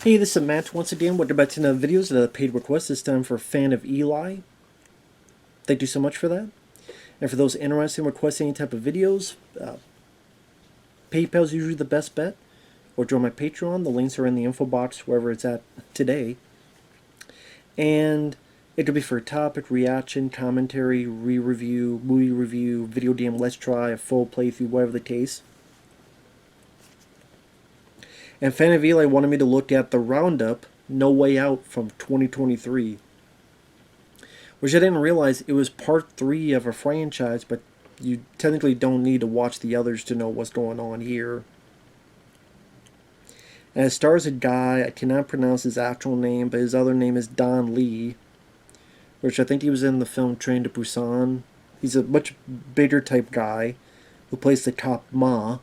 Hey, this is Matt once again. Welcome back to another videos of the paid request. This time for Fan of Eli. Thank you so much for that. And for those interested in requesting any type of videos, PayPal is usually the best bet. Or join my Patreon. The links are in the info box wherever it's at today. And it could be for a topic, reaction, commentary, re-review, movie review, video game let's try, a full playthrough, whatever the case. And Fan of Eli wanted me to look at the Roundup, No Way Out from 2023. Which I didn't realize it was part 3 of a franchise, but you technically don't need to watch the others to know what's going on here. And it stars a guy, I cannot pronounce his actual name, but his other name is Don Lee, which I think he was in the film Train to Busan. He's a much bigger type guy who plays the cop Ma,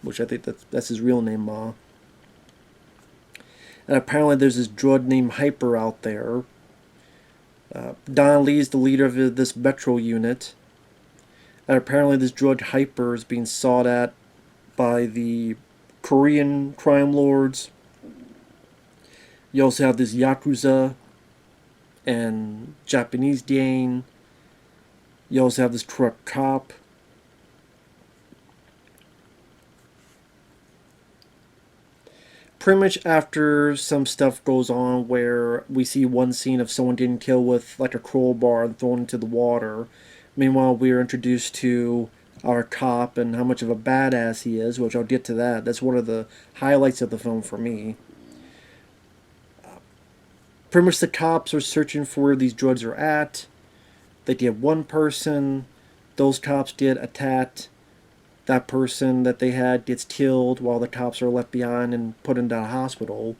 which I think that's his real name, Ma. And apparently there's this drug named Hyper out there. Don Lee is the leader of this Metro unit. And apparently this drug Hyper is being sought at by the Korean crime lords. You also have this Yakuza and Japanese gang. You also have this corrupt cop. Pretty much after some stuff goes on where we see one scene of someone getting killed with like a crowbar and thrown into the water. Meanwhile, we are introduced to our cop and how much of a badass he is, which I'll get to that. That's one of the highlights of the film for me. Pretty much the cops are searching for where these drugs are at. They get one person. Those cops get attacked. That person that they had gets killed while the cops are left behind and put into a hospital.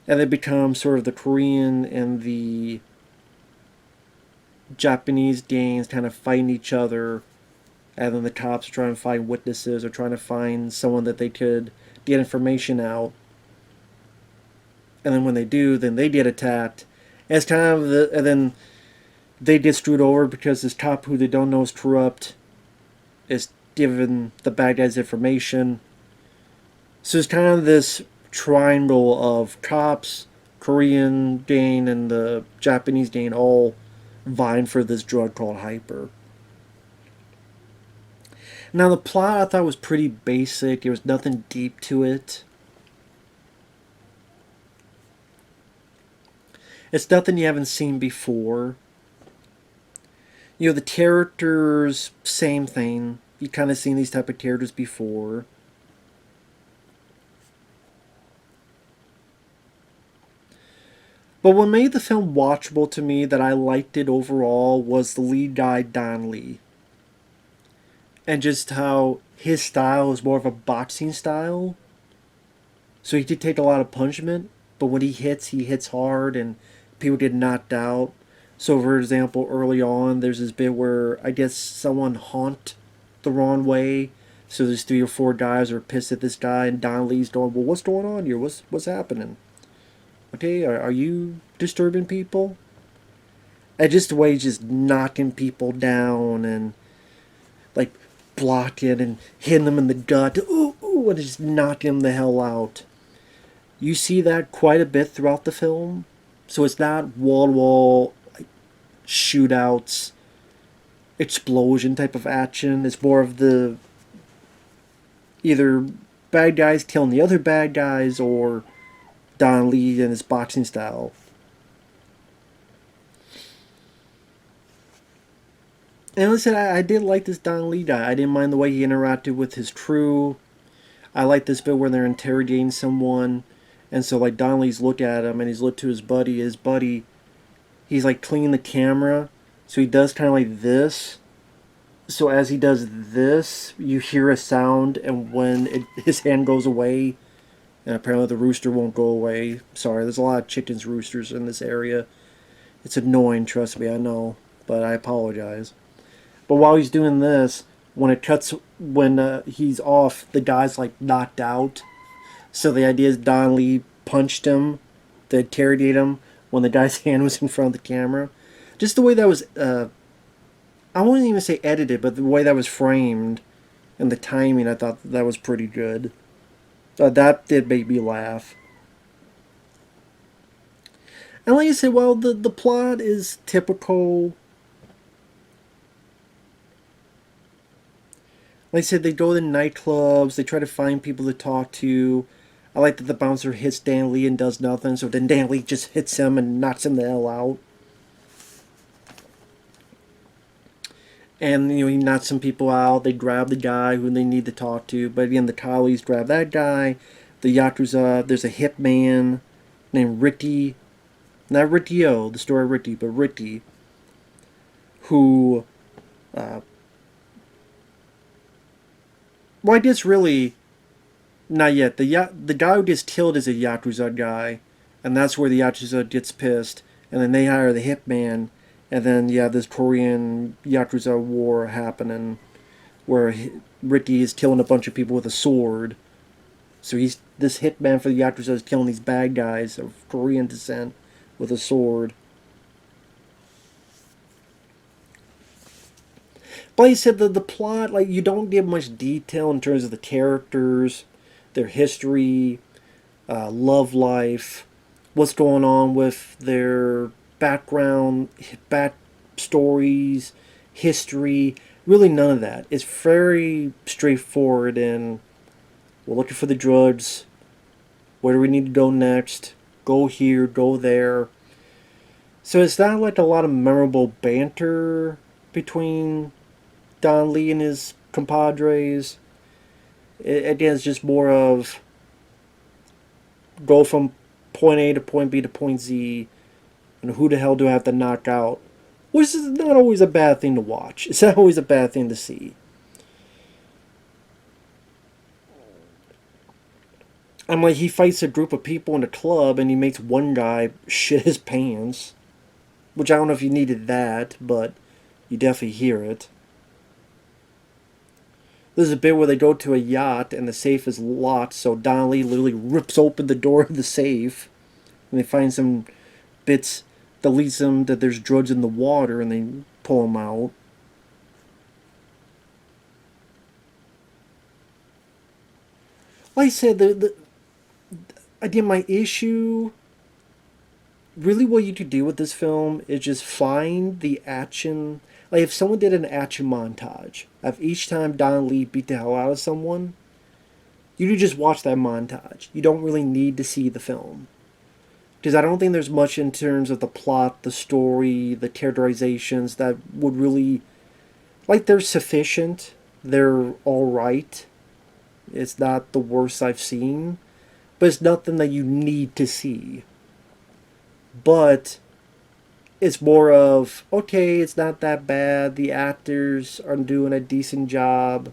And they become sort of the Korean and the Japanese gangs kind of fighting each other. And then the cops are trying to find witnesses or trying to find someone that they could get information out. And then when they do, then they get attacked. And it's kind of and then they get screwed over because this cop who they don't know is corrupt is given the bad guys information. So it's kind of this triangle of cops, Korean gang, and the Japanese gang all vying for this drug called Hyper. Now the plot I thought was pretty basic. There was nothing deep to it. It's nothing you haven't seen before. You know, the characters, same thing. You've kind of seen these type of characters before. But what made the film watchable to me, that I liked it overall, was the lead guy, Don Lee. And just how his style is more of a boxing style. So he did take a lot of punishment, but when he hits hard and people get knocked out. So for example, early on, there's this bit where I guess someone honked the wrong way, so there's 3 or 4 guys are pissed at this guy, and Don Lee's going, well, what's going on here? What's happening? Okay, are you disturbing people? And just the way he's just knocking people down and like blocking and hitting them in the gut, ooh, and just knocking them the hell out. You see that quite a bit throughout the film, so it's not wall-to-wall like, shootouts, explosion type of action. It's more of the either bad guys killing the other bad guys or Don Lee and his boxing style. And listen, I did like this Don Lee guy. I didn't mind the way he interacted with his crew. I like this bit where they're interrogating someone, and so like Don Lee's look at him and he's looked to his buddy. He's like cleaning the camera, so he does kind of like this. So as he does this, you hear a sound, and when his hand goes away, and apparently the rooster won't go away. Sorry, there's a lot of chickens, roosters in this area. It's annoying, trust me, I know, but I apologize. But while he's doing this, when it cuts, when he's off, the guy's like knocked out. So the idea is Don Lee punched him to interrogate him when the guy's hand was in front of the camera. Just the way that was, I wouldn't even say edited, but the way that was framed and the timing, I thought that was pretty good. That did make me laugh. And like I said, well, the plot is typical. Like I said, they go to nightclubs, they try to find people to talk to. I like that the bouncer hits Dan Lee and does nothing, so then Dan Lee just hits him and knocks him the hell out. And he knocks some people out. They grab the guy who they need to talk to, but again, the collies grab that guy. The yakuza. There's a hitman named Ricky, not Ricky-O, the story Ricky, but Ricky, who, uh, well, I guess really not yet. The guy who gets killed is a yakuza guy, and that's where the yakuza gets pissed, and then they hire the hitman, and then yeah, this Korean yakuza war happening where Ricky is killing a bunch of people with a sword. So he's this hitman for the yakuza is killing these bad guys of Korean descent with a sword. But like I said, the plot, like, you don't get much detail in terms of the characters, their history, love life, what's going on with their background, back stories, history. Really, none of that. It's very straightforward, and we're looking for the drugs. Where do we need to go next? Go here, go there. So it's not like a lot of memorable banter between Don Lee and his compadres. Again, it's just more of go from point A to point B to point Z, and who the hell do I have to knock out? Which is not always a bad thing to watch. It's not always a bad thing to see. I'm like, he fights a group of people in a club, and he makes one guy shit his pants. Which I don't know if you needed that, but you definitely hear it. There's a bit where they go to a yacht and the safe is locked, so Donnelly literally rips open the door of the safe, and they find some bits that leads them that there's drugs in the water, and they pull them out. Like I said, again, my issue, really what you could do with this film is just find the action. Like, if someone did an action montage of each time Don Lee beat the hell out of someone, you could just watch that montage. You don't really need to see the film. Because I don't think there's much in terms of the plot, the story, the characterizations that would really... Like, they're sufficient. They're alright. It's not the worst I've seen. But it's nothing that you need to see. But it's more of, okay, it's not that bad. The actors are doing a decent job.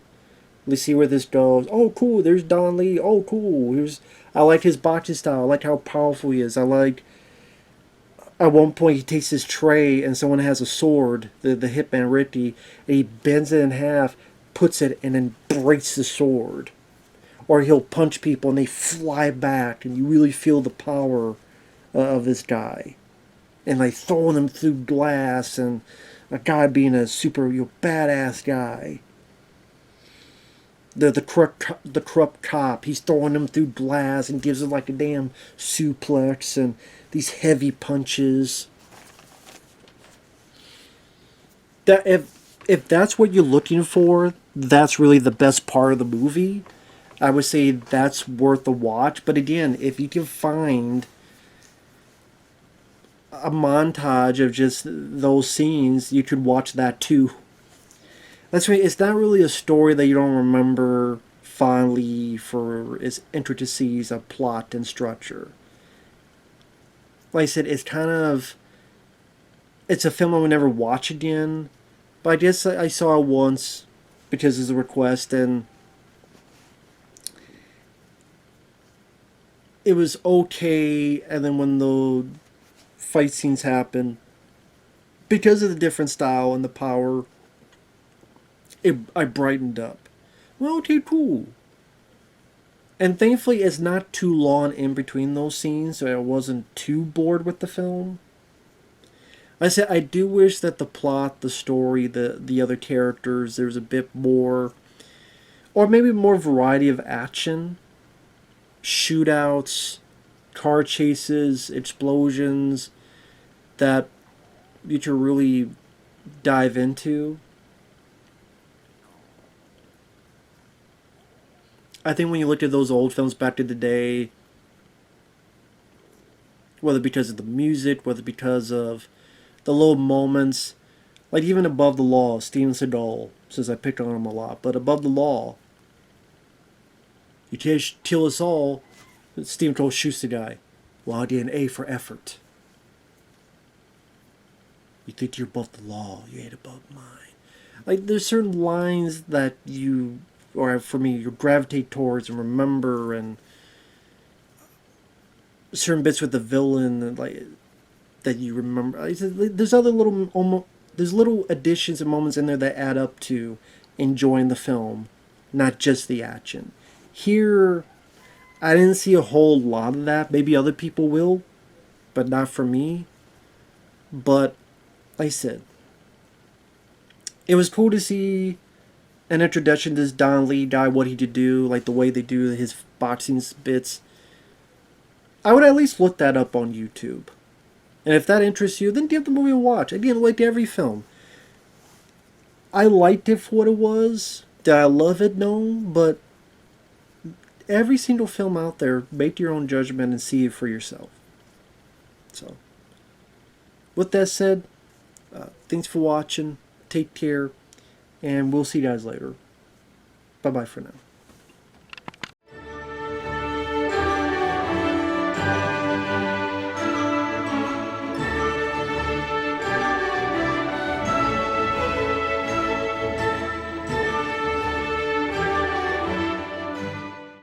Let's see where this goes. Oh, cool, there's Don Lee. Oh, cool. I like his boxing style. I like how powerful he is. I like... At one point, he takes his tray and someone has a sword, the hitman Ricky, and he bends it in half, puts it, and then breaks the sword. Or he'll punch people and they fly back, and you really feel the power of this guy. And like throwing them through glass, and a guy being a super badass guy. The corrupt cop, he's throwing them through glass and gives them like a damn suplex and these heavy punches. That if that's what you're looking for, that's really the best part of the movie. I would say that's worth a watch. But again, if you can find a montage of just those scenes, you could watch that too. That's right. It's not really a story that you don't remember fondly for its intricacies of plot and structure. Like I said, it's kind of... It's a film I would never watch again. But I guess I saw it once because it's a request, and it was okay. And then when the fight scenes happen, because of the different style and the power, I brightened up. Well, okay, cool. And thankfully, it's not too long in between those scenes, so I wasn't too bored with the film. I said I do wish that the plot, the story, the other characters, there's a bit more, or maybe more variety of action, shootouts, car chases, explosions, that you should really dive into. I think when you look at those old films back in the day, whether because of the music, whether because of the little moments, like even Above the Law, Steven Seagal, since I picked on him a lot, but Above the Law, you can't kill us all. Steven Seagal shoots the guy. Well, I get an A for effort. You think you're above the law, you ain't above mine. Like, there's certain lines that you, or for me, you gravitate towards and remember, and certain bits with the villain, like, that you remember. There's other little, there's little additions and moments in there that add up to enjoying the film, not just the action. Here, I didn't see a whole lot of that. Maybe other people will, but not for me. But, like I said, it was cool to see an introduction to this Don Lee guy, what he could do, like the way they do his boxing bits. I would at least look that up on YouTube. And if that interests you, then give the movie a watch. Again, like every film. I liked it for what it was. Did I love it? No. But every single film out there, make your own judgment and see it for yourself. So, with that said, thanks for watching. Take care. And we'll see you guys later. Bye-bye for now.